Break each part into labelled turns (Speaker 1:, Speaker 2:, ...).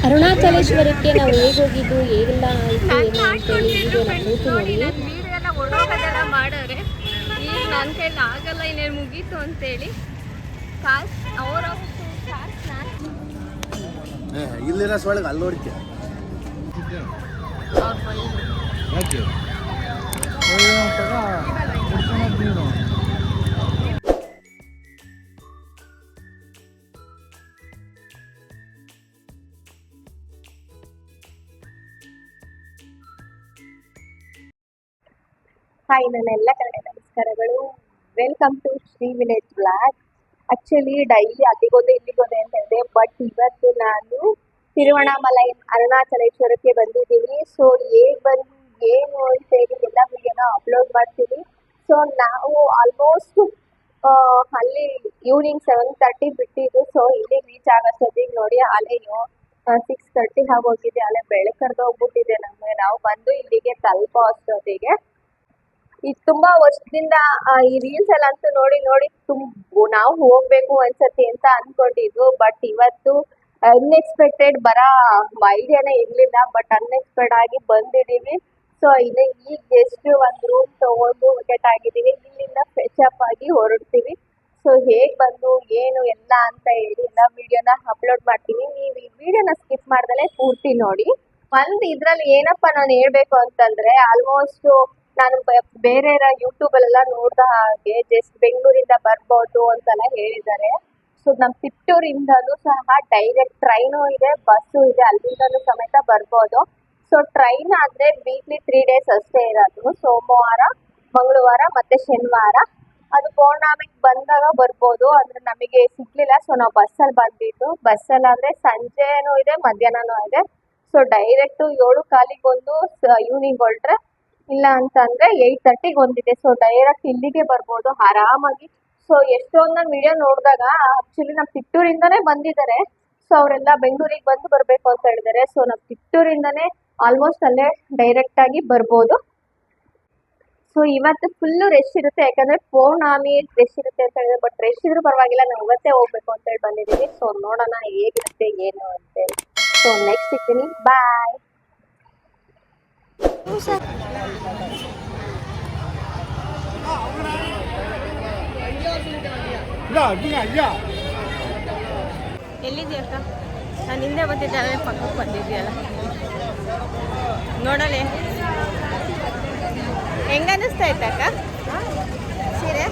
Speaker 1: ಅರುಣಾಚಲೇಶ್ವರಕ್ಕೆ ನಾವು ಹೇಗೆ ಹೋಗಿದ್ದು ಹೇಗೆಲ್ಲ ಆಯಿತು ಏನು ಅಂತೇಳಿ ವಿಡಿಯೋನ ಪೂರ್ತಿ ನೋಡಿ.
Speaker 2: ವೀಡಿಯೋ ಎಲ್ಲ ಒಡೋಗದೆಲ್ಲ ಮಾಡೋರೆ. ಈಗ ನನ್ನ ಕೈಲಿ ಆಗಲ್ಲ, ಇನ್ನೇನು ಮುಗೀತು ಅಂತೇಳಿ ಅವರ
Speaker 3: ಇಲ್ಲಿನ ಸೊಳಗೆ ಅಲ್ಲಿ ನೋಡ್ತೀಯ
Speaker 4: ಹಾಯ್, ನನ್ನೆಲ್ಲ ಕನ್ನಡ ನಮಸ್ಕಾರಗಳು. Welcome to Shri village blog. Actually daily ಅಲ್ಲಿಗೋದೆ ಇಲ್ಲಿಗೋದೆ ಅಂತ ಹೇಳಿದೆ, ಬಟ್ ಇವತ್ತು ನಾನು ತಿರುವಣ್ಣಾಮಲೈ ಅರುಣಾಚಲೇಶ್ವರಕ್ಕೆ ಬಂದಿದ್ದೀನಿ. ಸೊ ಹೇಗೆ ಬಂದು ಏನು ಅಂತ ಹೇಳಿ ಎಲ್ಲ ವಿಡಿಯೋನ ಅಪ್ಲೋಡ್ ಮಾಡ್ತೀನಿ. ಸೊ ನಾವು ಆಲ್ಮೋಸ್ಟ್ ಅಲ್ಲಿ ಈವ್ನಿಂಗ್ 7:30 ಬಿಟ್ಟಿದ್ದು. ಸೊ ಇಲ್ಲಿಗೆ ರೀಚ್ ಆಗೋಷ್ಟೊತ್ತಿಗೆ ನೋಡಿ ಅಲೆಯೋ 6:30 ಆಗೋಗಿದೆ. ಅಲ್ಲೇ ಬೆಳಕರ್ದು ಹೋಗ್ಬಿಟ್ಟಿದೆ ನಮಗೆ. ನಾವು ಬಂದು ಇಲ್ಲಿಗೆ ತಲುಪೋ ಅಷ್ಟೊತ್ತಿಗೆ ಈಗ ತುಂಬಾ ವರ್ಷದಿಂದ ಈ ರೀಲ್ಸ್ ಎಲ್ಲ ಅಂತೂ ನೋಡಿ ನೋಡಿ ನಾವು ಹೋಗ್ಬೇಕು ಅನ್ಸತಿ ಅಂತ ಅನ್ಕೊಂಡಿದ್ವು. ಬಟ್ ಇವತ್ತು ಅನ್ಎಕ್ಸ್ಪೆಕ್ಟೆಡ್ ಐಡಿಯಾನೇ ಇರ್ಲಿಲ್ಲ, ಬಟ್ ಅನ್ಎಕ್ಸ್ಪೆಕ್ಟೆಡ್ ಆಗಿ ಬಂದಿದೀವಿ. ಸೊ ಇನ್ನು ಈಗ ಜಸ್ಟ್ ಒಂದು ರೂಮ್ ತಗೊಂಡು ವಿಕೆಟ್ ಆಗಿದ್ದೀವಿ. ಇಲ್ಲಿಂದ ಫ್ರೆಶ್ ಅಪ್ ಆಗಿ ಹೊರಡ್ತೀವಿ. ಸೊ ಹೇಗ್ ಬಂದು ಏನು ಎಲ್ಲ ಅಂತ ಹೇಳಿ ಎಲ್ಲ ವಿಡಿಯೋನ ಅಪ್ಲೋಡ್ ಮಾಡ್ತೀನಿ. ನೀವು ಈ ವಿಡಿಯೋನ ಸ್ಕಿಪ್ ಮಾಡ್ದಲೇ ಪೂರ್ತಿ ನೋಡಿ. ಇದ್ರಲ್ಲಿ ಏನಪ್ಪಾ ನಾನು ಹೇಳ್ಬೇಕು ಅಂತಂದ್ರೆ, ಆಲ್ಮೋಸ್ಟ್ ನಾನು ಬೇರೆ ಯೂಟ್ಯೂಬ್ ಅಲ್ಲೆಲ್ಲ ನೋಡ್ದ ಹಾಗೆ ಜಸ್ಟ್ ಬೆಂಗಳೂರಿಂದ ಬರ್ಬೋದು ಅಂತೆಲ್ಲ ಹೇಳಿದ್ದಾರೆ. ಸೊ ನಮ್ಮ ತಿಪ್ಟೂರಿಂದನೂ ಸಹ ಡೈರೆಕ್ಟ್ ಟ್ರೈನು ಇದೆ, ಬಸ್ಸು ಇದೆ, ಅಲ್ಲಿಂದನೂ ಸಮೇತ ಬರ್ಬೋದು. ಸೊ ಟ್ರೈನ್ ಆದ್ರೆ ವೀಕ್ಲಿ 3 days ಅಷ್ಟೇ ಇರೋದು, ಸೋಮವಾರ, ಮಂಗಳವಾರ ಮತ್ತೆ ಶನಿವಾರ. ಅದು ಪೌರ್ಣಮಿಗೆ ಬಂದಾಗ ಬರ್ಬೋದು, ಅಂದ್ರೆ ನಮಗೆ ಸಿಗ್ಲಿಲ್ಲ. ಸೊ ನಾವು ಬಸ್ಸಲ್ಲಿ ಬಂದಿದ್ದು. ಬಸ್ಸಲ್ಲಿ ಅಂದ್ರೆ ಸಂಜೆನೂ ಇದೆ, ಮಧ್ಯಾಹ್ನನೂ ಇದೆ. ಸೊ ಡೈರೆಕ್ಟ್ 7:15 ಒಂದು ಈವ್ನಿಂಗ್ ಹೊರಟ್ರೆ, ಇಲ್ಲ ಅಂತಂದ್ರೆ 8:30 ಒಂದಿದೆ. ಸೊ ಡೈರೆಕ್ಟ್ ಇಲ್ಲಿಗೆ ಬರ್ಬೋದು ಆರಾಮಾಗಿ. ಸೊ ಎಷ್ಟೊಂದು ನಾನು ವಿಡಿಯೋ ನೋಡಿದಾಗ ಆಕ್ಚುಲಿ ನಮ್ಮ ತಿಟ್ಟೂರಿಂದಾನೇ ಬಂದಿದ್ದಾರೆ. ಸೊ ಅವರೆಲ್ಲ ಬೆಂಗಳೂರಿಗೆ ಬಂದು ಬರ್ಬೇಕು ಅಂತ ಹೇಳಿದ್ದಾರೆ. ಸೊ ನಮ್ಮ ತಿಟ್ಟೂರಿಂದಾನೇ ಆಲ್ಮೋಸ್ಟ್ ಅಲ್ಲೇ ಡೈರೆಕ್ಟ್ ಆಗಿ ಬರ್ಬೋದು. ಸೊ ಇವತ್ತು ಫುಲ್ಲು ರಶ್ ಇರುತ್ತೆ, ಯಾಕಂದ್ರೆ ಪೌರ್ಣಮಿ ರಶ್ ಇರುತ್ತೆ ಅಂತ ಹೇಳಿದ್ರೆ. ಬಟ್ ರಶ್ ಇದ್ರೂ ಪರವಾಗಿಲ್ಲ, ನಾವು ಇವತ್ತೇ ಹೋಗ್ಬೇಕು ಅಂತ ಹೇಳಿ ಬಂದಿದ್ದೀವಿ. ಸೊ ನೋಡೋಣ ಹೇಗಿರುತ್ತೆ ಏನು ಅಂತೇಳಿ. ಸೊ ನೆಕ್ಸ್ಟ್ ಸಿಗ್ತೀನಿ, ಬಾಯ್.
Speaker 2: ಎಲ್ಲಿದ್ಯಕ್ಕ? ನಾನು ಹಿಂದೆ ಬಂದಿದ್ದೆ, ಅಲ್ಲೇ ಪಕ್ಕಕ್ಕೆ ಬಂದಿದ್ಯಲ್ಲ. ನೋಡಲೆ ಹೆಂಗ ಅನ್ನಿಸ್ತಾ ಇತ್ತಕ್ಕ ಸೀರೆ?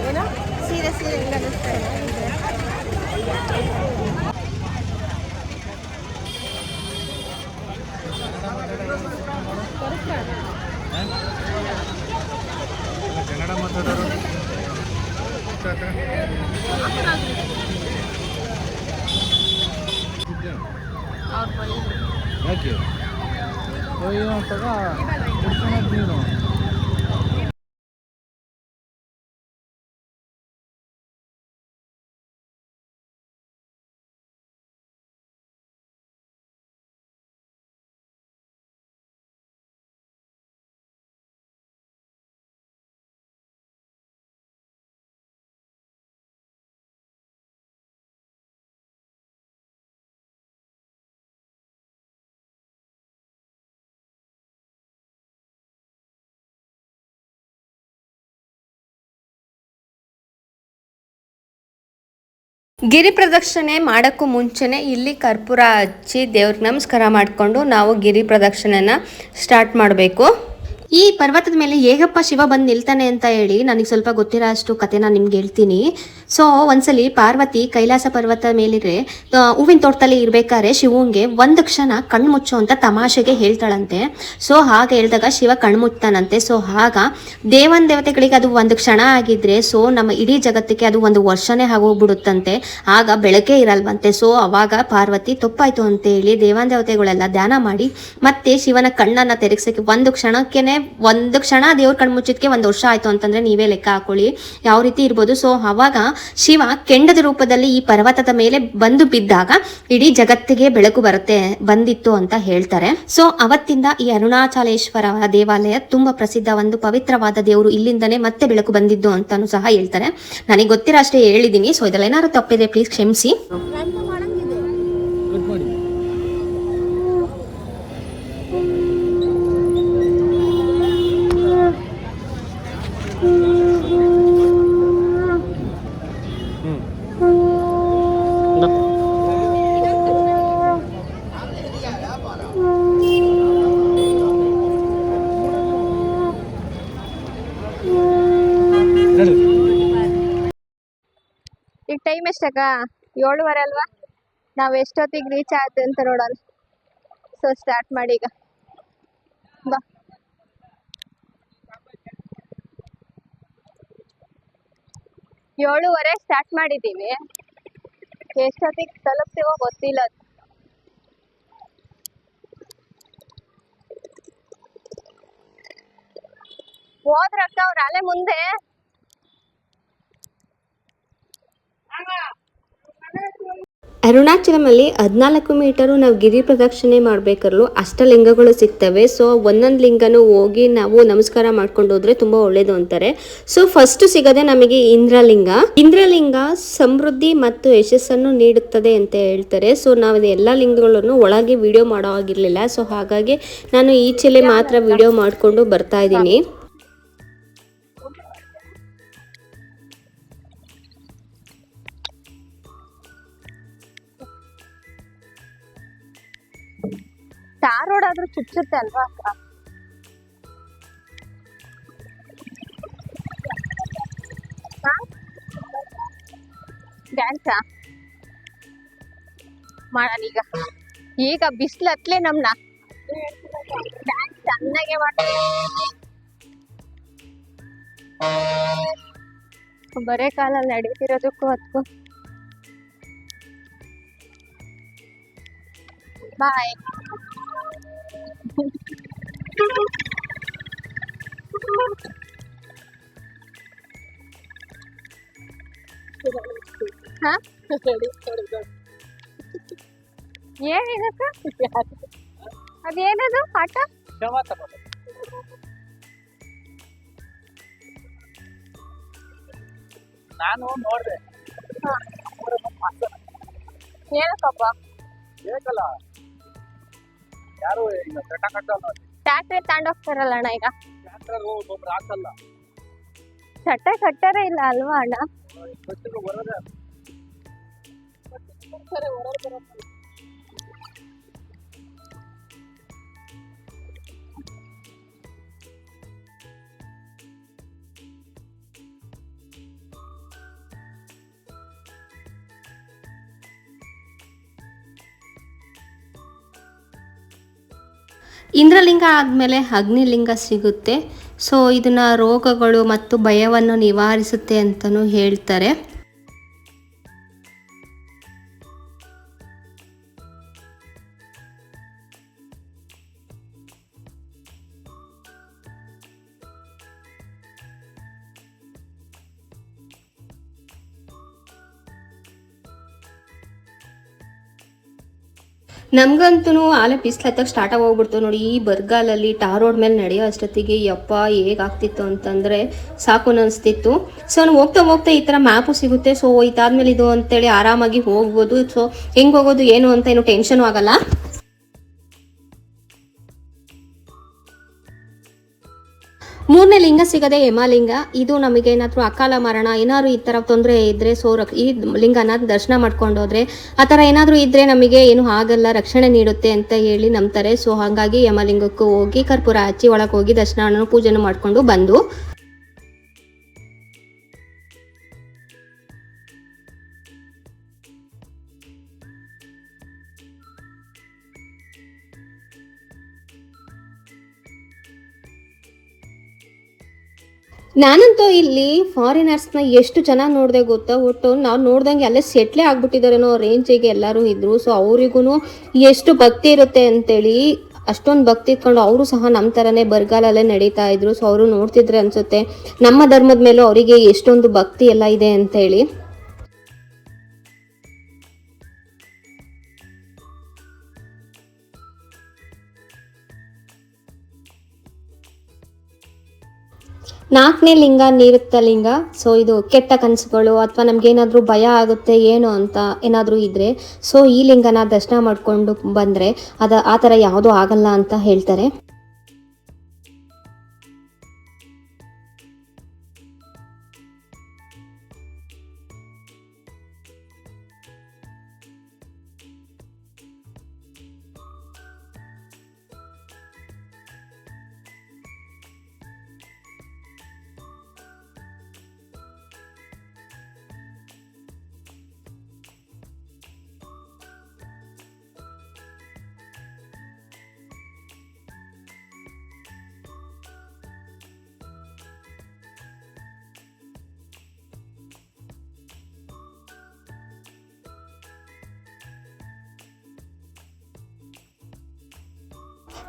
Speaker 2: ಏನೋ ಸೀರೆ ಹೆಂಗ ಅನ್ನಿಸ್ತಾ ಇದೆ?
Speaker 3: ಕನ್ನಡ ಮಾತಾಡೋರು ಯಾಕೆ ನೀನು
Speaker 1: ಗಿರಿ ಪ್ರದಕ್ಷಿಣೆ ಮಾಡೋಕ್ಕೂ ಮುಂಚೆನೇ ಇಲ್ಲಿ ಕರ್ಪೂರ ಹಚ್ಚಿ ದೇವ್ರಿಗೆ ನಮಸ್ಕಾರ ಮಾಡಿಕೊಂಡು ನಾವು ಗಿರಿ ಪ್ರದಕ್ಷಿಣೆನ ಸ್ಟಾರ್ಟ್ ಮಾಡಬೇಕು. ಈ ಪರ್ವತದ ಮೇಲೆ ಹೇಗಪ್ಪ ಶಿವ ಬಂದು ನಿಲ್ತಾನೆ ಅಂತ ಹೇಳಿ ನನಗೆ ಸ್ವಲ್ಪ ಗೊತ್ತಿರೋ ಅಷ್ಟು ಕಥೆನ ನಿಮ್ಗೆ ಹೇಳ್ತೀನಿ. ಸೊ ಒಂದ್ಸಲಿ ಪಾರ್ವತಿ ಕೈಲಾಸ ಪರ್ವತ ಮೇಲಿದ್ರೆ ಹೂವಿನ ತೋಟದಲ್ಲಿ ಇರ್ಬೇಕಾದ್ರೆ ಶಿವಂಗೆ ಒಂದು ಕ್ಷಣ ಕಣ್ಣು ಮುಚ್ಚೋ ಅಂತ ತಮಾಷೆಗೆ ಹೇಳ್ತಾಳಂತೆ. ಸೊ ಹಾಗೆ ಹೇಳಿದಾಗ ಶಿವ ಕಣ್ಣು ಮುಚ್ತಾನಂತೆ. ಸೊ ಆಗ ದೇವತೆಗಳಿಗೆ ಅದು ಒಂದು ಕ್ಷಣ ಆಗಿದ್ರೆ ಸೊ ನಮ್ಮ ಇಡೀ ಜಗತ್ತಿಗೆ ಅದು ಒಂದು ವರ್ಷನೇ ಆಗೋಗ್ಬಿಡುತ್ತಂತೆ. ಆಗ ಬೆಳಕೇ ಇರಲ್ವಂತೆ. ಸೊ ಅವಾಗ ಪಾರ್ವತಿ ತಪ್ಪಾಯ್ತು ಅಂತ ಹೇಳಿ ದೇವತೆಗಳೆಲ್ಲ ಧ್ಯಾನ ಮಾಡಿ ಮತ್ತೆ ಶಿವನ ಕಣ್ಣನ್ನ ತೆರೆಸಕ್ಕೆ ಒಂದು ಕ್ಷಣ ದೇವ್ರ ಕಣ್ಣು ಮುಚ್ಚಿದ್ಕೆ 1 ವರ್ಷ ಆಯ್ತು ಅಂತಂದ್ರೆ ನೀವೇ ಲೆಕ್ಕ ಹಾಕೊಳ್ಳಿ ಯಾವ ರೀತಿ ಇರ್ಬೋದು. ಸೊ ಅವಾಗ ಶಿವ ಕೆಂಡದ ರೂಪದಲ್ಲಿ ಈ ಪರ್ವತದ ಮೇಲೆ ಬಂದು ಬಿದ್ದಾಗ ಇಡೀ ಜಗತ್ತಿಗೆ ಬೆಳಕು ಬಂದಿತ್ತು ಅಂತ ಹೇಳ್ತಾರೆ. ಸೊ ಅವತ್ತಿಂದ ಈ ಅರುಣಾಚಲೇಶ್ವರ ದೇವಾಲಯ ತುಂಬಾ ಪ್ರಸಿದ್ಧ, ಒಂದು ಪವಿತ್ರವಾದ ದೇವರು. ಇಲ್ಲಿಂದನೇ ಮತ್ತೆ ಬೆಳಕು ಬಂದಿದ್ದು ಅಂತಾನು ಸಹ ಹೇಳ್ತಾರೆ. ನನಗೆ ಗೊತ್ತಿರೋ ಅಷ್ಟೇ ಹೇಳಿದೀನಿ. ಸೊ ಇದೆಲ್ಲ ಏನಾದ್ರು ತಪ್ಪಿದೆ ಪ್ಲೀಸ್ ಕ್ಷಮಿಸಿ.
Speaker 4: ಎಷ್ಟಕ್ಕ 7:30 ಅಲ್ವಾ? ನಾವ್ ಎಷ್ಟೊತ್ತಿಗೆ ರೀಚ್ ಆಯ್ತು ಅಂತ ನೋಡೋಣ. ಸೊ ಸ್ಟಾರ್ಟ್ ಮಾಡಿ ಈಗ. ಬಾ. ಏಳುವರೆ ಸ್ಟಾರ್ಟ್ ಮಾಡಿದ್ದೀವಿ. ಎಷ್ಟೊತ್ತಿಗೆ ತಲುಪ್ತೀವೋ ಗೊತ್ತಿಲ್ಲ. ಹೋದ್ರಕ್ಕ ಅವ್ರ ಅಲೆ ಮುಂದೆ.
Speaker 1: ಅರುಣಾಚಲಮಲ್ಲಿ 14 ಮೀಟರು ನಾವು ಗಿರಿ ಪ್ರದಕ್ಷಿಣೆ ಮಾಡಬೇಕಾದ್ರೂ ಅಷ್ಟಲಿಂಗಗಳು ಸಿಗ್ತವೆ. ಸೊ ಒಂದೊಂದು ಲಿಂಗನೂ ಹೋಗಿ ನಾವು ನಮಸ್ಕಾರ ಮಾಡ್ಕೊಂಡು ಹೋದ್ರೆ ತುಂಬಾ ಒಳ್ಳೇದು ಅಂತಾರೆ. ಸೊ ಫಸ್ಟ್ ಸಿಗದೆ ನಮಗೆ ಇಂದ್ರಲಿಂಗ. ಇಂದ್ರಲಿಂಗ ಸಮೃದ್ಧಿ ಮತ್ತು ಯಶಸ್ಸನ್ನು ನೀಡುತ್ತದೆ ಅಂತ ಹೇಳ್ತಾರೆ. ಸೊ ನಾವು ಎಲ್ಲ ಲಿಂಗಗಳನ್ನು ಒಳಗೆ ವಿಡಿಯೋ ಮಾಡೋ ಆಗಿರ್ಲಿಲ್ಲ. ಸೊ ಹಾಗಾಗಿ ನಾನು ಈಚೆಲೆ ಮಾತ್ರ ವಿಡಿಯೋ ಮಾಡ್ಕೊಂಡು ಬರ್ತಾ ಇದ್ದೀನಿ.
Speaker 4: ಟಾರ್ ರೋಡ್ ಆದ್ರೂ ಚುಚ್ಚುತ್ತೆ ಅಲ್ವಾ ಅಕ್ಕ? ಡ್ಯಾನ್ಸಾ ಮಾಡೋಣ ಈಗ. ಈಗ ಬಿಸಿಲು ಹತ್ಲೆ ನಮ್ನ ಡ್ಯಾನ್ಸ್ ಚೆನ್ನಾಗೆ ಮಾಡ್ತೀವಿ. ಬರೇ ಕಾಲಲ್ಲಿ ನಡೀತಿರೋದಕ್ಕೂ ಅದಕ್ಕೂ. ಬಾಯ್. ಏನಿದಕ್ಕ? ಅದೇನದು ಆಟ?
Speaker 3: ನಾನು ನೋಡ್ದೆ.
Speaker 4: ಏನಕ್ಕಪ್ಪ?
Speaker 3: ಬೇಕಲ್ಲ, ಯಾರು ಈಗ ಬೆಟ್ಟ ಕಟ್ಟಲ್ಲ,
Speaker 4: ಟ್ಯಾಕ್ಟ್ರಿ ತಗೊಂಡೋಗ್ತಾರಲ್ಲ ಅಣ್ಣ ಈಗ.
Speaker 3: ಟ್ರ್ಯಾಕ್ಟರ್ ಒಬ್ಬೊಬ್ರು ಹಾಕಲ್ಲ.
Speaker 4: ಚಟ್ಟ ಕಟ್ಟರೇ ಇಲ್ಲ ಅಲ್ವಾ ಅಣ್ಣ?
Speaker 3: ಬಸ್ಸಿಗೆ ಬರೋದೇ
Speaker 1: ಇಂದ್ರಲಿಂಗ ಆದಮೇಲೆ ಅಗ್ನಿಲಿಂಗ ಸಿಗುತ್ತೆ. ಸೊ ಇದನ್ನ ರೋಗಗಳು ಮತ್ತು ಭಯವನ್ನು ನಿವಾರಿಸುತ್ತೆ ಅಂತಲೂ ಹೇಳ್ತಾರೆ. ನಮಗಂತೂ ಆಲೆ ಬಿಸಿಲು ಹತ್ತಕ್ಕೆ ಸ್ಟಾರ್ಟ್ ಆಗಿ ಹೋಗ್ಬಿಡ್ತು ನೋಡಿ. ಈ ಬರಗಾಲಲ್ಲಿ ಟಾರ್ ರೋಡ್ ಮೇಲೆ ನಡೆಯೋ ಅಷ್ಟೊತ್ತಿಗೆ ಯಪ್ಪ ಹೇಗಾಗ್ತಿತ್ತು ಅಂತಂದರೆ ಸಾಕು ಅನಿಸ್ತಿತ್ತು. ಸೊ ನಾವು ಹೋಗ್ತಾ ಹೋಗ್ತಾ ಈ ಥರ ಮ್ಯಾಪು ಸಿಗುತ್ತೆ. ಸೊ ಇದಾದ್ಮೇಲೆ ಇದು ಅಂತೇಳಿ ಆರಾಮಾಗಿ ಹೋಗ್ಬೋದು. ಸೊ ಹೆಂಗೆ ಹೋಗೋದು ಏನು ಅಂತ ಏನು ಟೆನ್ಷನು ಆಗಲ್ಲ. ಮೂರನೇ ಲಿಂಗ ಸಿಗದೆ ಯಮಲಿಂಗ. ಇದು ನಮಗೆ ಏನಾದರೂ ಅಕಾಲ ಮರಣ ಏನಾದ್ರು ಈ ಥರ ತೊಂದರೆ ಇದ್ದರೆ ಸೊ ಈ ಲಿಂಗನ ದರ್ಶನ ಮಾಡ್ಕೊಂಡು ಹೋದ್ರೆ ಆ ಥರ ಏನಾದರೂ ಇದ್ದರೆ ನಮಗೆ ಏನು ಆಗಲ್ಲ, ರಕ್ಷಣೆ ನೀಡುತ್ತೆ ಅಂತ ಹೇಳಿ ನಂಬ್ತಾರೆ. ಸೊ ಹಾಗಾಗಿ ಯಮಲಿಂಗಕ್ಕೂ ಹೋಗಿ ಕರ್ಪೂರ ಹಚ್ಚಿ ಒಳಗೆ ಹೋಗಿ ದರ್ಶನ ಪೂಜೆನೂ ಮಾಡಿಕೊಂಡು ಬಂದು ನಾನಂತೂ ಇಲ್ಲಿ ಫಾರಿನರ್ಸ್ನ ಎಷ್ಟು ಚೆನ್ನಾಗಿ ನೋಡಿದೆ ಗೊತ್ತಾ. ಒಟ್ಟು ನಾವು ನೋಡ್ದಂಗೆ ಅಲ್ಲೇ ಸೆಟ್ಲೇ ಆಗ್ಬಿಟ್ಟಿದ್ದಾರೇನೋ ರೇಂಜಿಗೆ ಎಲ್ಲರೂ ಇದ್ರು. ಸೊ ಅವರಿಗೂ ಎಷ್ಟು ಭಕ್ತಿ ಇರುತ್ತೆ ಅಂತೇಳಿ ಅಷ್ಟೊಂದು ಭಕ್ತಿ ಇಟ್ಕೊಂಡು ಅವರು ಸಹ ನಮ್ಮ ಥರನೇ ಬರಗಾಲಲ್ಲೇ ನಡೀತಾ ಇದ್ರು. ಸೊ ಅವರು ನೋಡ್ತಿದ್ರೆ ಅನ್ಸುತ್ತೆ ನಮ್ಮ ಧರ್ಮದ ಮೇಲೂ ಅವರಿಗೆ ಎಷ್ಟೊಂದು ಭಕ್ತಿ ಎಲ್ಲ ಇದೆ ಅಂತೇಳಿ. ನಾಲ್ಕನೇ ಲಿಂಗ ನಿವೃತ್ತ ಲಿಂಗ. ಸೊ ಇದು ಕೆಟ್ಟ ಕನಸುಗಳು ಅಥವಾ ನಮಗೇನಾದರೂ ಭಯ ಆಗುತ್ತೆ ಏನು ಅಂತ ಏನಾದರೂ ಇದ್ದರೆ ಸೊ ಈ ಲಿಂಗನ ದರ್ಶನ ಮಾಡಿಕೊಂಡು ಬಂದರೆ ಆ ಥರ ಯಾವುದೂ ಆಗಲ್ಲ ಅಂತ ಹೇಳ್ತಾರೆ.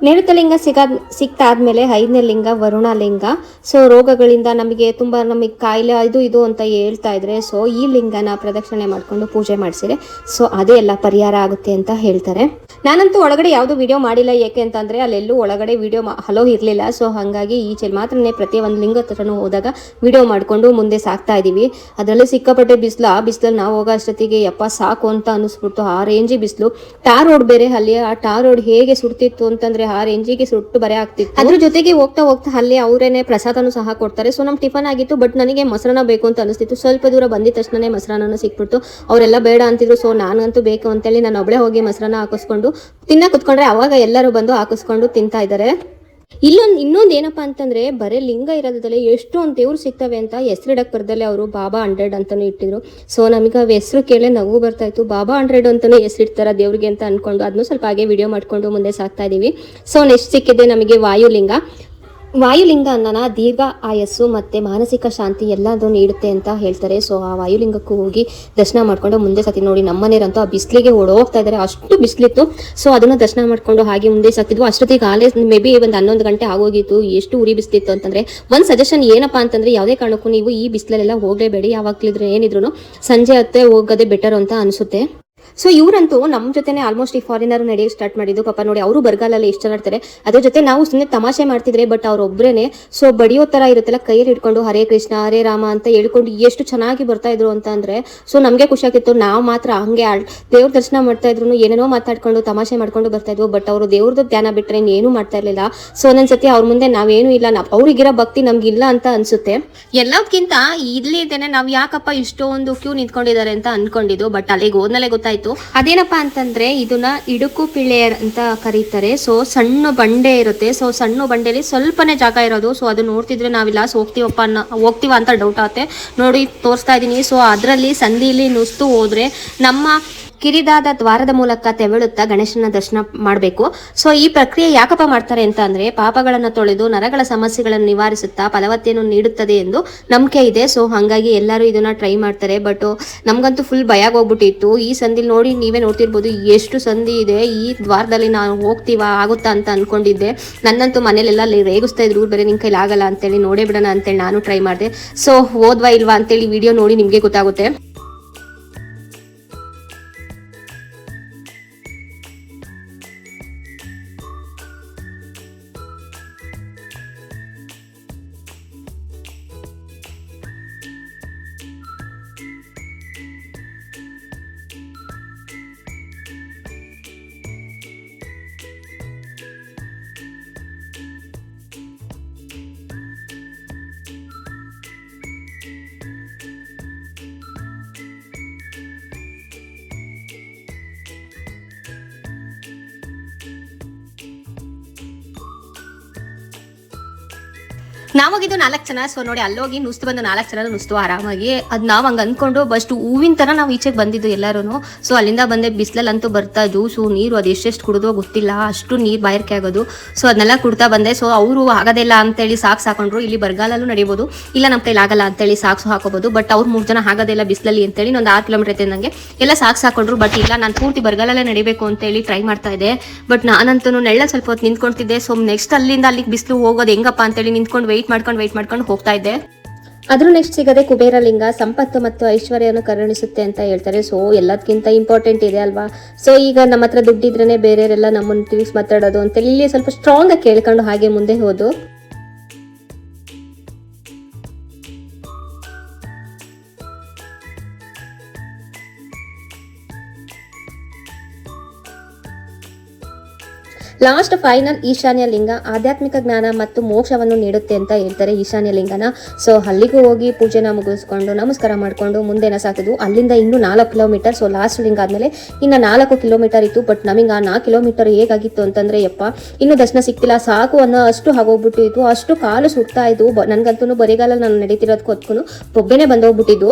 Speaker 1: ನೇರುತಲಿಂಗ ಸಿಕ್ತಾದ್ಮೇಲೆ 5ನೇ ಲಿಂಗ ವರುಣಲಿಂಗ. ಸೊ ರೋಗಗಳಿಂದ ನಮಗೆ ಕಾಯಿಲೆ ಅದು ಇದು ಅಂತ ಹೇಳ್ತಾ ಇದ್ರೆ, ಸೊ ಈ ಲಿಂಗನ ಪ್ರದಕ್ಷಿಣೆ ಮಾಡ್ಕೊಂಡು ಪೂಜೆ ಮಾಡಿಸಿದ್ರೆ ಸೊ ಅದೇ ಎಲ್ಲ ಪರಿಹಾರ ಆಗುತ್ತೆ ಅಂತ ಹೇಳ್ತಾರೆ. ನಾನಂತೂ ಒಳಗಡೆ ಯಾವುದು ವಿಡಿಯೋ ಮಾಡಿಲ್ಲ, ಏಕೆ ಅಂತಂದ್ರೆ ಅಲ್ಲೆಲ್ಲೂ ಒಳಗಡೆ ವಿಡಿಯೋ ಹಲೋ ಇರಲಿಲ್ಲ. ಸೊ ಹಾಗಾಗಿ ಈಚೆ ಮಾತ್ರನೇ ಪ್ರತಿ ಒಂದು ಲಿಂಗ ಹತ್ರನೂ ಹೋದಾಗ ವಿಡಿಯೋ ಮಾಡ್ಕೊಂಡು ಮುಂದೆ ಸಾಕ್ತಾ ಇದೀವಿ. ಅದರಲ್ಲಿ ಸಿಕ್ಕಾಪಟ್ಟೆ ಬಿಸಿಲು. ಆ ಬಿಸಿಲಲ್ಲಿ ನಾವು ಹೋಗೋ ಅಷ್ಟೊತ್ತಿಗೆ ಯಪ್ಪ ಸಾಕು ಅಂತ ಅನಿಸ್ಬಿಟ್ಟು ಆ ರೇಂಜಿ ಬಿಸಿಲು. ಟಾರ್ ರೋಡ್ ಬೇರೆ ಅಲ್ಲಿ. ಆ ಟಾರ್ ರೋಡ್ ಹೇಗೆ ಸುಡ್ತಿತ್ತು ಅಂತಂದ್ರೆ ಆ ರೇಂಜಿಗೆ ಸುಟ್ಟು ಬರೆ ಆಗ್ತಿತ್ತು. ಅದ್ರ ಜೊತೆಗೆ ಹೋಗ್ತಾ ಅಲ್ಲಿ ಅವರೇನೆ ಪ್ರಸಾದನೂ ಸಹ ಕೊಡ್ತಾರೆ. ಸೊ ನಮ್ ಟಿಫನ್ ಆಗಿತ್ತು, ಬಟ್ ನನಗೆ ಮೊಸರನ್ನ ಬೇಕು ಅಂತ ಅನಿಸ್ತಿತ್ತು. ಸ್ವಲ್ಪ ದೂರ ಬಂದಿದ ತಕ್ಷಣನೇ ಮೊಸರನ್ನ ಸಿಕ್ಬಿಟ್ಟು ಅವರೆಲ್ಲ ಬೇಡ ಅಂತಿದ್ರು. ಸೊ ನಾನಂತೂ ಬೇಕು ಅಂತೇಳಿ ನಾನು ಒಬ್ಳೆ ಹೋಗಿ ಮೊಸರನ್ನ ಹಾಕಿಸ್ಕೊಂಡು ತಿನ್ನ ಕುತ್ಕೊಂಡ್ರೆ ಅವಾಗ ಎಲ್ಲರೂ ಬಂದು ಹಾಕಿಸ್ಕೊಂಡು ತಿಂತಾ ಇದ್ದಾರೆ. ಇನ್ನೊಂದು ಏನಪ್ಪಾ ಅಂತಂದ್ರೆ ಬರೀ ಲಿಂಗ ಇರೋದ್ರಲ್ಲಿ ಎಷ್ಟೊಂದು ದೇವ್ರು ಸಿಗ್ತವೆ ಅಂತ ಹೆಸರಿಡಕ್ ಬರ್ದಲ್ಲೇ ಅವರು ಬಾಬಾ 100 ಅಂತಾನು ಇಟ್ಟಿದ್ರು. ಸೊ ನಮಗೆ ಹೆಸರು ಕೇಳಿ ನಗು ಬರ್ತಾ ಇತ್ತು. ಬಾಬಾ 100 ಅಂತಾನು ಹೆಸರಿಡ್ತಾರ ದೇವ್ರಿಗೆ ಅಂತ ಅನ್ಕೊಂಡು ಅದನ್ನು ಸ್ವಲ್ಪ ಹಾಗೆ ವಿಡಿಯೋ ಮಾಡ್ಕೊಂಡು ಮುಂದೆ ಸಾಕ್ತಾ ಇದೀವಿ. ಸೊ ನೆಕ್ಸ್ಟ್ ಸಿಕ್ಕಿದೆ ನಮಗೆ ವಾಯುಲಿಂಗ ಅನ್ನನ ದೀರ್ಘ ಆಯಸ್ಸು ಮತ್ತೆ ಮಾನಸಿಕ ಶಾಂತಿ ಎಲ್ಲದೂ ನೀಡುತ್ತೆ ಅಂತ ಹೇಳ್ತಾರೆ. ಸೊ ಆ ವಾಯುಲಿಂಗಕ್ಕೂ ಹೋಗಿ ದರ್ಶನ ಮಾಡ್ಕೊಂಡು ಮುಂದೆ ಸತಿ ನೋಡಿ ನಮ್ಮನೇರಂತೂ ಆ ಬಿಸಿಲಿಗೆ ಓಡೋಗ್ತಾ ಇದ್ದಾರೆ, ಅಷ್ಟು ಬಿಸಿಲಿತ್ತು. ಸೊ ಅದನ್ನ ದರ್ಶನ ಮಾಡ್ಕೊಂಡು ಹಾಗೆ ಮುಂದೆ ಸತ್ತಿದ್ವು. ಅಷ್ಟೊತ್ತಿಗೆ ಆಲೇ ಮೇ ಬಿ ಒಂದು 11 ಗಂಟೆ ಆಗೋಗಿತ್ತು. ಎಷ್ಟು ಉರಿ ಬಿಸಿಲಿತ್ತು ಅಂತಂದ್ರೆ ಒಂದು ಸಜೆಷನ್ ಏನಪ್ಪಾ ಅಂತಂದ್ರೆ ಯಾವುದೇ ಕಾರಣಕ್ಕೂ ನೀವು ಈ ಬಿಸಿಲಲ್ಲೆಲ್ಲ ಹೋಗಲೇಬೇಡಿ. ಯಾವಾಗ್ಲಿದ್ರೆ ಏನಿದ್ರು ಸಂಜೆ ಹೊತ್ತೇ ಹೋಗೋದೇ ಬೆಟರ್ ಅಂತ ಅನ್ಸುತ್ತೆ. ಸೊ ಇವರಂತೂ ನಮ್ಮ ಜೊತೆನೆ ಆಲ್ಮೋಸ್ಟ್ ಈ ಫಾರಿನರ್ ನಡೆಯಕ್ಕೆ ಸ್ಟಾರ್ಟ್ ಮಾಡಿದ್ದು. ಪಾಪ ನೋಡಿ ಅವರು ಬರಗಾಲಲ್ಲಿ ಎಷ್ಟು ಚೆನ್ನಾಡ್ತಾರೆ. ಅದ್ರ ಜೊತೆ ನಾವು ಸುಮ್ಮನೆ ತಮಾಷೆ ಮಾಡ್ತಿದ್ರೆ, ಬಟ್ ಅವ್ರೊಬ್ರೇನೆ ಸೊ ಬಡಿಯೋ ತರ ಇರುತ್ತಲ್ಲ, ಕೈಯಲ್ಲಿ ಹಿಡ್ಕೊಂಡು ಹರೇ ಕೃಷ್ಣ ಹರೇ ರಾಮ ಅಂತ ಹೇಳ್ಕೊಂಡು ಎಷ್ಟು ಚೆನ್ನಾಗಿ ಬರ್ತಾ ಇದ್ರು ಅಂತ ಅಂದ್ರೆ ಸೊ ನಮ್ಗೆ ಖುಷಿ ಆಗ್ತಿತ್ತು. ನಾವು ಮಾತ್ರ ಹಂಗೆ ದೇವ್ರ ದರ್ಶನ ಮಾಡ್ತಾ ಇದ್ರು, ಏನೇನೋ ಮಾತಾಡ್ಕೊಂಡು ತಮಾಷೆ ಮಾಡ್ಕೊಂಡು ಬರ್ತಾ ಇದ್ವು. ಬಟ್ ಅವರು ದೇವ್ರದ್ದು ಧ್ಯಾನ ಬಿಟ್ರೆ ಏನು ಮಾಡ್ತಾ ಇರ್ಲಿಲ್ಲ. ಸೊ ಒಂದೊಂದ್ಸತಿ ಅವ್ರ ಮುಂದೆ ನಾವೇನು ಇಲ್ಲ, ಅವ್ರಿಗಿರೋ ಭಕ್ತಿ ನಮ್ಗಿಲ್ಲ ಅಂತ ಅನ್ಸುತ್ತೆ. ಎಲ್ಲದಕ್ಕಿಂತ ಇಲ್ಲಿ ಇದ್ದೇನೆ ನಾವು ಯಾಕಪ್ಪ ಇಷ್ಟೊಂದು ಕ್ಯೂ ನಿಂತ್ಕೊಂಡಿದ್ದಾರೆ ಅಂತ ಅನ್ಕೊಂಡಿದ್ದು. ಬಟ್ ಅಲ್ಲಿಗೆ ಹೋದ್ಮೇಲೆ ಗೊತ್ತಾಯ್ತು ಅದೇನಪ್ಪಾ ಅಂತಂದ್ರೆ ಇದನ್ನ ಇಡುಕು ಪಿಳ್ಳೆಯರ್ ಅಂತ ಕರೀತಾರೆ. ಸೊ ಸಣ್ಣ ಬಂಡೆ ಇರುತ್ತೆ. ಸೊ ಸಣ್ಣ ಬಂಡೆಯಲ್ಲಿ ಸ್ವಲ್ಪನೇ ಜಾಗ ಇರೋದು. ಸೊ ಅದು ನೋಡ್ತಿದ್ರೆ ನಾವಿಲ್ಲ ಹೋಗ್ತೀವ ಅಂತ ಡೌಟ್ ಆಗುತ್ತೆ. ನೋಡಿ ತೋರಿಸ್ತಾ ಇದೀನಿ. ಸೊ ಅದರಲ್ಲಿ ಸಂಧಿಲಿ ನುಸ್ತು ಹೋದ್ರೆ ನಮ್ಮ ಕಿರಿದಾದ ದ್ವಾರದ ಮೂಲಕ ತೆವಳುತ್ತಾ ಗಣೇಶನ ದರ್ಶನ ಮಾಡಬೇಕು. ಸೊ ಈ ಪ್ರಕ್ರಿಯೆ ಯಾಕಪ್ಪ ಮಾಡ್ತಾರೆ ಅಂತ ಅಂದ್ರೆ ಪಾಪಗಳನ್ನು ತೊಳೆದು ನರಗಳ ಸಮಸ್ಯೆಗಳನ್ನು ನಿವಾರಿಸುತ್ತಾ ಫಲವತ್ತೆಯನ್ನು ನೀಡುತ್ತದೆ ಎಂದು ನಂಬಿಕೆ ಇದೆ. ಸೊ ಹಾಗಾಗಿ ಎಲ್ಲರೂ ಇದನ್ನ ಟ್ರೈ ಮಾಡ್ತಾರೆ. ಬಟ್ ನಮ್ಗಂತೂ ಫುಲ್ ಭಯ ಹೋಗ್ಬಿಟ್ಟಿತ್ತು. ಈ ಸಂಧಿಲಿ ನೋಡಿ ನೀವೇ ನೋಡ್ತಿರ್ಬೋದು ಎಷ್ಟು ಸಂಧಿ ಇದೆ. ಈ ದ್ವಾರದಲ್ಲಿ ನಾವು ಆಗುತ್ತಾ ಅಂತ ಅನ್ಕೊಂಡಿದ್ದೆ. ನನ್ನಂತೂ ಮನೇಲೆಲ್ಲ ರೇಗಿಸ್ತಾ ಇದ್ರು, ಬೇರೆ ನಿನ್ ಕೈಲಿ ಆಗಲ್ಲ ಅಂತೇಳಿ ನೋಡೇ ಬಿಡೋಣ ಅಂತೇಳಿ ನಾನು ಟ್ರೈ ಮಾಡಿದೆ. ಸೊ ಹೋದ್ವಾ ಇಲ್ವಾ ಅಂತೇಳಿ ವಿಡಿಯೋ ನೋಡಿ ನಿಮ್ಗೆ ಗೊತ್ತಾಗುತ್ತೆ. ನಾವಾಗಿದ್ದು 4 ಜನ. ಸೊ ನೋಡಿ ಅಲ್ಲೋಗಿ ನುಸ್ತು ಬಂದು 4 ಜನ ನುಸ್ತು ಆರಾಮಾಗಿ. ಅದು ನಾವು ಹಂಗೆ ಅಂದ್ಕೊಂಡು ಬಸ್ಟ್ ಹೂವಿನ ಥರ ನಾವು ಈಚೆಗೆ ಬಂದಿದ್ದು ಎಲ್ಲರೂ. ಸೊ ಅಲ್ಲಿಂದ ಬಂದೆ ಬಿಸಿಲಲ್ಲಂತೂ ಬರ್ತಾ ಜ್ಯೂಸು ನೀರು ಅದು ಎಷ್ಟೆಷ್ಟು ಕುಡಿದೋ ಗೊತ್ತಿಲ್ಲ, ಅಷ್ಟು ನೀರು ಬಾಯರ್ಕೆ ಆಗೋದು. ಸೊ ಅದನ್ನೆಲ್ಲ ಕುಡ್ತಾ ಬಂದೆ. ಸೊ ಅವರು ಆಗೋದಿಲ್ಲ ಅಂತೇಳಿ ಸಾಕ್ಸ್ ಹಾಕೊಂಡ್ರು. ಇಲ್ಲಿ ಬರಗಾಲಲ್ಲೂ ನಡಿಬೋದು, ಇಲ್ಲ ನಮ್ಮ ಕೈಲಿ ಆಗಲ್ಲ ಅಂತೇಳಿ ಸಾಕ್ಸು ಹಾಕೋಬೋದು. ಬಟ್ ಅವ್ರು 3 ಜನ ಆಗೋದಿಲ್ಲ ಬಿಸಿಲಲ್ಲಿ ಅಂತೇಳಿ ಒಂದು 6 ಕಿಲೋಮೀಟರ್ ಐತೆ ನನಗೆ ಎಲ್ಲ ಸಾಕ್ಸ್ ಹಾಕೊಂಡ್ರು. ಬಟ್ ಇಲ್ಲ ನಾನು ಪೂರ್ತಿ ಬರಗಾಲಲ್ಲೇ ನಡಿಬೇಕು ಅಂತೇಳಿ ಟ್ರೈ ಮಾಡ್ತಾ ಇದ್ದೆ. ಬಟ್ ನಾನಂತೂ ನೆಳ್ಳ ಸ್ವಲ್ಪ ಹೊತ್ತು ನಿಂತ್ಕೊಳ್ತಿದ್ದೆ. ಸೊ ನೆಕ್ಸ್ಟ್ ಅಲ್ಲಿಂದ ಅಲ್ಲಿಗೆ ಬಿಸಿಲು ಹೋಗೋದು ಹೆಂಗಪ್ಪ ಅಂತೇಳಿ ನಿಂತ್ಕೊಂಡು ವೆಯ್ಟ್ ಮಾಡ್ಕೊಂಡು ಹೋಗ್ತಾ ಇದ್ದೆ. ಅದ್ರ ನೆಕ್ಸ್ಟ್ ಸಿಗದೆ ಕುಬೇರಲಿಂಗ ಸಂಪತ್ತು ಮತ್ತು ಐಶ್ವರ್ಯವನ್ನು ಕರುಣಿಸುತ್ತೆ ಅಂತ ಹೇಳ್ತಾರೆ. ಸೊ ಎಲ್ಲದಕ್ಕಿಂತ ಇಂಪಾರ್ಟೆಂಟ್ ಇದೆ ಅಲ್ವಾ. ಸೊ ಈಗ ನಮ್ಮ ಹತ್ರ ದುಡ್ಡಿದ್ರೇನೆ ಬೇರೆಯವರೆಲ್ಲ ನಮ್ಮನ್ನು ತಿಳಿಸಿ ಮಾತಾಡೋದು ಅಂತೇಳಿ ಇಲ್ಲಿ ಸ್ವಲ್ಪ ಸ್ಟ್ರಾಂಗ್ ಆಗಿ ಕೇಳ್ಕೊಂಡು ಹಾಗೆ ಮುಂದೆ ಹೋದು. ಲಾಸ್ಟ್ ಫೈನಲ್ ಈಶಾನ್ಯ ಲಿಂಗ ಆಧ್ಯಾತ್ಮಿಕ ಜ್ಞಾನ ಮತ್ತು ಮೋಕ್ಷವನ್ನು ನೀಡುತ್ತೆ ಅಂತ ಹೇಳ್ತಾರೆ ಈಶಾನ್ಯ ಲಿಂಗನ. ಸೊ ಅಲ್ಲಿಗೂ ಹೋಗಿ ಪೂಜೆನ ಮುಗಿಸ್ಕೊಂಡು ನಮಸ್ಕಾರ ಮಾಡ್ಕೊಂಡು ಮುಂದೆನ ಸಾಕಿದ್ವು. ಅಲ್ಲಿಂದ ಇನ್ನೂ 4 ಕಿಲೋಮೀಟರ್. ಸೊ ಲಾಸ್ಟ್ ಲಿಂಗ ಆದ್ಮೇಲೆ ಇನ್ನು 4 ಕಿಲೋಮೀಟರ್ ಇತ್ತು. ಬಟ್ ನಮಗೆ ಆ 4 ಕಿಲೋಮೀಟರ್ ಹೇಗಾಗಿತ್ತು ಅಂತಂದ್ರೆ ಯಪ್ಪ ಇನ್ನೂ ದರ್ಶನ ಸಿಕ್ತಿಲ್ಲ ಸಾಕು ಅನ್ನೋ ಅಷ್ಟು ಆಗೋಗ್ಬಿಟ್ಟು ಇತ್ತು. ಅಷ್ಟು ಕಾಲು ಸುಡ್ತಾ ಇದ್ದು. ನನ್ಗಂತೂ ಬರಿಗಾಲ ನಾನು ನಡೀತಿರೋದಕ್ಕೂ ಹೊತ್ಕೊಂಡು ಬೊಬ್ಬೆನೆ ಬಂದೋಗ್ಬಿಟ್ಟಿದ್ದು.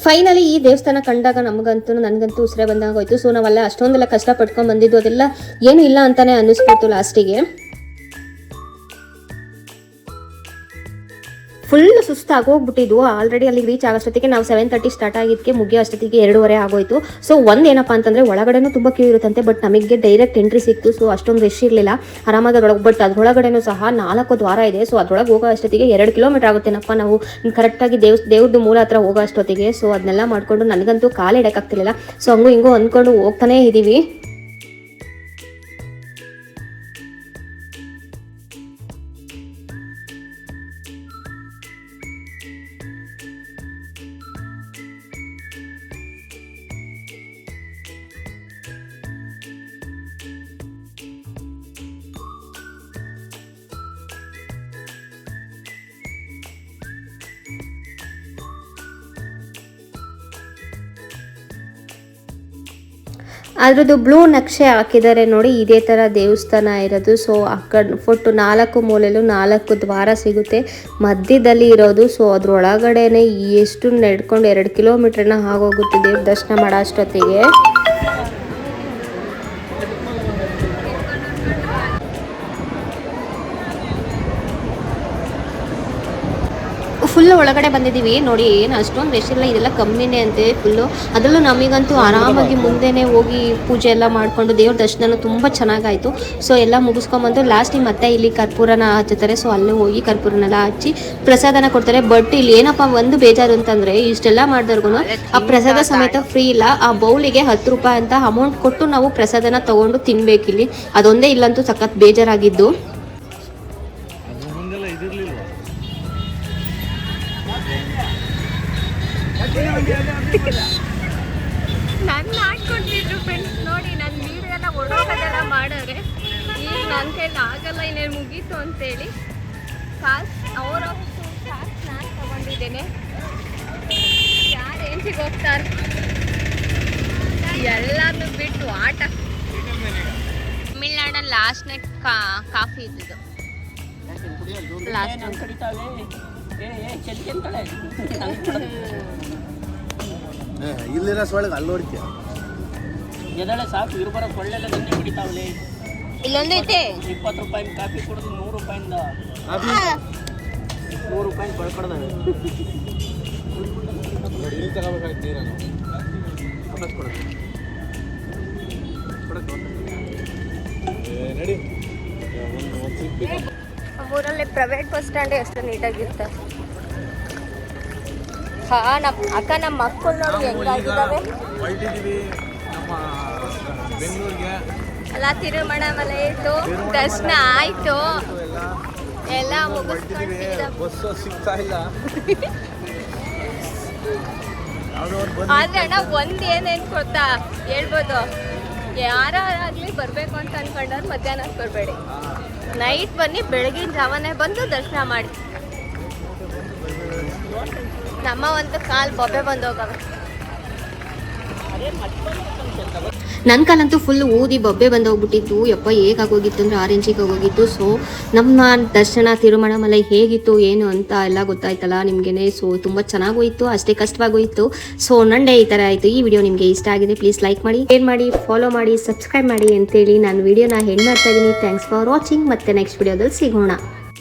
Speaker 1: ಫೈನಲಿ ಈ ದೇವಸ್ಥಾನ ಕಂಡಾಗ ನನಗಂತೂ ಉಸಿರೇ ಬಂದಾಗ ಹೋಯ್ತು. ಸೊ ನಾವೆಲ್ಲ ಅಷ್ಟೊಂದೆಲ್ಲ ಕಷ್ಟ ಪಡ್ಕೊಂಡು ಬಂದಿದ್ದು ಅದೆಲ್ಲ ಏನು ಇಲ್ಲ ಅಂತಾನೆ ಅನ್ನಿಸ್ಬಿಡ್ತು ಲಾಸ್ಟಿಗೆ. ಫುಲ್ ಸುಸ್ತಾಗಿ ಹೋಗ್ಬಿಟ್ಟಿದ್ವು. ಆಲ್ರೆಡಿ ಅಲ್ಲಿಗೆ ರೀಚ್ ಆಗೋಷ್ಟೊತ್ತಿಗೆ ನಾವು 7:30 ಸ್ಟಾರ್ಟ್ ಆಗಿದ್ದಕ್ಕೆ ಮುಗಿಯೋ ಅಷ್ಟೊತ್ತಿಗೆ 2:30 ಆಗೋಯ್ತು. ಸೊ ಒಂದೇನಪ್ಪ ಅಂತಂದರೆ ಒಳಗಡೆನೂ ತುಂಬ ಕ್ಯೂ ಇರುತ್ತಂತೆ, ಬಟ್ ನಮಗೆ ಡೈರೆಕ್ಟ್ ಎಂಟ್ರಿ ಸಿಕ್ತು. ಸೊ ಅಷ್ಟೊಂದು ರಶ್ ಇರಲಿಲ್ಲ, ಆರಾಮಾಗಿ ಅದ್ರೊಳಗೆ. ಬಟ್ ಅದ್ರೊಳಗಡೆನೂ ಸಹ 4 ದ್ವಾರ ಇದೆ. ಸೊ ಅದ್ರೊಳಗೆ ಹೋಗೋ ಅಷ್ಟೊತ್ತಿಗೆ 2 ಕಿಲೋಮೀಟರ್ ಆಗುತ್ತೇನಪ್ಪ ನಾವು ಕರೆಕ್ಟಾಗಿ ದೇವ್ರದ್ದು ಮೂಲ ಹತ್ರ ಹೋಗೋ ಅಷ್ಟೊತ್ತಿಗೆ. ಸೊ ಅದನ್ನೆಲ್ಲ ಮಾಡಿಕೊಂಡು ನನಗಂತೂ ಕಾಲು ಇಡೋಕ್ಕಾಗ್ತಿರ್ಲಿಲ್ಲ. ಸೊ ಹಂಗೂ ಹಿಂಗೂ ಅಂದ್ಕೊಂಡು ಹೋಗ್ತಾನೇ ಇದ್ದೀವಿ. ಅದ್ರದ್ದು ಬ್ಲೂ ನಕ್ಷೆ ಹಾಕಿದ್ದಾರೆ ನೋಡಿ, ಇದೇ ಥರ ದೇವಸ್ಥಾನ ಇರೋದು. ಸೊ ಆ ಕಡೆ ಫುಟ್ಟು 4 ಮೂಲೆಯಲ್ಲೂ 4 ದ್ವಾರ ಸಿಗುತ್ತೆ, ಮಧ್ಯದಲ್ಲಿ ಇರೋದು. ಸೊ ಅದ್ರೊಳಗಡೆನೆ ಎಷ್ಟು ನಡ್ಕೊಂಡು 2 ಕಿಲೋಮೀಟ್ರನ್ನ ಆಗೋಗುತ್ತೆ ದೇವ್ರ ದರ್ಶನ ಮಾಡೋ ಅಷ್ಟೊತ್ತಿಗೆ. ಫುಲ್ ಒಳಗಡೆ ಬಂದಿದ್ದೀವಿ ನೋಡಿ, ಏನು ಅಷ್ಟೊಂದು ರಶ್ ಇಲ್ಲ, ಇದೆಲ್ಲ ಕಮ್ಮಿನೇ ಅಂತೆ ಫುಲ್ಲು. ಅದರಲ್ಲೂ ನಮಗಂತೂ ಆರಾಮಾಗಿ ಮುಂದೆನೇ ಹೋಗಿ ಪೂಜೆ ಎಲ್ಲ ಮಾಡಿಕೊಂಡು ದೇವ್ರ ದರ್ಶನ ತುಂಬ ಚೆನ್ನಾಗಾಯಿತು. ಸೊ ಎಲ್ಲ ಮುಗಿಸ್ಕೊಂಬಂದು ಲಾಸ್ಟಿಗೆ ಮತ್ತೆ ಇಲ್ಲಿ ಕರ್ಪೂರನ ಹಚ್ಚುತ್ತಾರೆ. ಸೊ ಅಲ್ಲೇ ಹೋಗಿ ಕರ್ಪೂರನೆಲ್ಲ ಹಚ್ಚಿ ಪ್ರಸಾದನ ಕೊಡ್ತಾರೆ. ಬಟ್ ಇಲ್ಲಿ ಏನಪ್ಪ ಒಂದು ಬೇಜಾರು ಅಂತಂದರೆ, ಇಷ್ಟೆಲ್ಲ ಮಾಡಿದವ್ರಿಗೂ ಆ ಪ್ರಸಾದ ಸಮೇತ ಫ್ರೀ ಇಲ್ಲ. ಆ ಬೌಲಿಗೆ 10 ರೂಪಾಯಿ ಅಂತ ಅಮೌಂಟ್ ಕೊಟ್ಟು ನಾವು ಪ್ರಸಾದನ ತೊಗೊಂಡು ತಿನ್ಬೇಕಿಲ್ಲಿ. ಅದೊಂದೇ ಇಲ್ಲಂತೂ ಸಖತ್ ಬೇಜಾರಾಗಿದ್ದು.
Speaker 2: ನನ್ನ ಆಡ್ಕೊಡ್ತಿದ್ರು ಫ್ರೆಂಡ್ಸ್ ನೋಡಿ, ನನ್ನ ವೀಡಿಯೋ ಎಲ್ಲ ಹೊಡೋಗೋದೆಲ್ಲ ಮಾಡೋರೆ. ಈಗ ನನ್ನ ಕೈಲಿ ಆಗಲ್ಲ, ಇನ್ನೇನು ಮುಗೀತು ಅಂತೇಳಿ ಅವರವ್ರು ಕಾಸು ನಾನು ತಗೊಂಡಿದ್ದೇನೆ. ಯಾರು ರೇಂಜಿಗೆ ಹೋಗ್ತಾರೆ, ಎಲ್ಲಾನು ಬಿಟ್ಟು ಆಟ. ತಮಿಳ್ನಾಡಲ್ಲಿ ಲಾಸ್ಟ್ನೇ ಕಾಫಿ ಇದ್ದಿದ್ದು ಲಾಸ್ಟ್.
Speaker 3: ಇಲ್ಲಿರೋ ಸೊಳಗೆ ಅಲ್ಲಿ ನೋಡ್ತೀಯ
Speaker 5: ಎದಳೆ ಸಾಕು ಇರ್ಬರ ಸೊಳ್ಳೆಲ್ಲ ನಿನ್ನೆ ಬಿಡಿತಾವಲೆ.
Speaker 2: ಇಲ್ಲೊಂದು ಐತೆ
Speaker 5: 20 ರೂಪಾಯಿ ಕಾಫಿ ಕೊಡೋದು 100 ರೂಪಾಯಿಂದ 100 ರೂಪಾಯಿ ಕೊಡ್ಕೊಡ್ದಾವೆ.
Speaker 3: ಇಲ್ಲಿ ತಗೋಬೇಕಾಯ್ತು ನೀರನ್ನು ವಾಪಸ್ ಕೊಡೋದು ನಡಿ.
Speaker 2: ಊರಲ್ಲಿ ಪ್ರೈವೇಟ್ ಬಸ್ ಸ್ಟ್ಯಾಂಡ್ ಎಷ್ಟು ನೀಟಾಗಿರುತ್ತೆ. ನಮ್ಮ ಮಕ್ಕಳು ನೋಡಿ ಹೆಂಗಾಗಿದ್ದಾವೆ.
Speaker 3: ನಮ್ಮ ಬೆಂಗಳೂರಿಗೆ
Speaker 2: ಅಲ್ಲ, ತಿರುಮಣಮಲೆ ಇತ್ತು, ದರ್ಶನ ಆಯ್ತು, ಎಲ್ಲ ಮುಗಿಸ್ಕೊಂಡು
Speaker 3: ಬಸ್ಸು ಸಿಗ್ತಾ ಇಲ್ಲ.
Speaker 2: ಆದ್ರೆ ಅಣ್ಣ ಒಂದ್ ಏನೇನ್ ಗೊತ್ತಾ ಹೇಳ್ಬೋದು, ಯಾರಾಗ್ಲಿ ಬರ್ಬೇಕು ಅಂತ ಅನ್ಕೊಂಡವ್ರು ಮಧ್ಯಾಹ್ನ ಬರಬೇಡಿ, ನೈಟ್ ಬನ್ನಿ, ಬೆಳಗಿನ ಜಾವನೇ ಬಂದು ದರ್ಶನ ಮಾಡಿ. ನಮ್ಮ ಒಂದು ಕಾಲ್ ಬೊಬ್ಬೆ ಬಂದೋಗವೆ.
Speaker 1: ನನ್ನ ಕಾಲಂತೂ ಫುಲ್ ಊದಿ ಬೊಬ್ಬೆ ಬಂದೋಗ್ಬಿಟ್ಟಿತ್ತು. ಯಪ್ಪ ಹೇಗಾಗೋಗಿತ್ತು ಅಂದರೆ ಆರೆಂಜಿಗೆ ಹೋಗಿತ್ತು. ಸೊ ನಮ್ಮ ದರ್ಶನ ತಿರುಮಣಮಲೈ ಹೇಗಿತ್ತು ಏನು ಅಂತ ಎಲ್ಲ ಗೊತ್ತಾಯ್ತಲ್ಲ ನಿಮಗೇನೆ. ಸೊ ತುಂಬ ಚೆನ್ನಾಗೋಯಿತು, ಅಷ್ಟೇ ಕಷ್ಟವಾಗೋಯಿತು. ಸೊ ನಂಡೆ ಈ ಥರ ಆಯಿತು. ಈ ವಿಡಿಯೋ ನಿಮಗೆ ಇಷ್ಟ ಆಗಿದೆ ಪ್ಲೀಸ್ ಲೈಕ್ ಮಾಡಿ, ಶೇರ್ ಮಾಡಿ, ಫಾಲೋ ಮಾಡಿ, ಸಬ್ಸ್ಕ್ರೈಬ್ ಮಾಡಿ ಅಂತೇಳಿ ನಾನು ವಿಡಿಯೋನ ಹೆಣ್ಣು ಮಾಡ್ತಾ ಇದ್ದೀನಿ. Thanks for watching. ಮತ್ತೆ ನೆಕ್ಸ್ಟ್ ವಿಡಿಯೋದಲ್ಲಿ ಸಿಗೋಣ.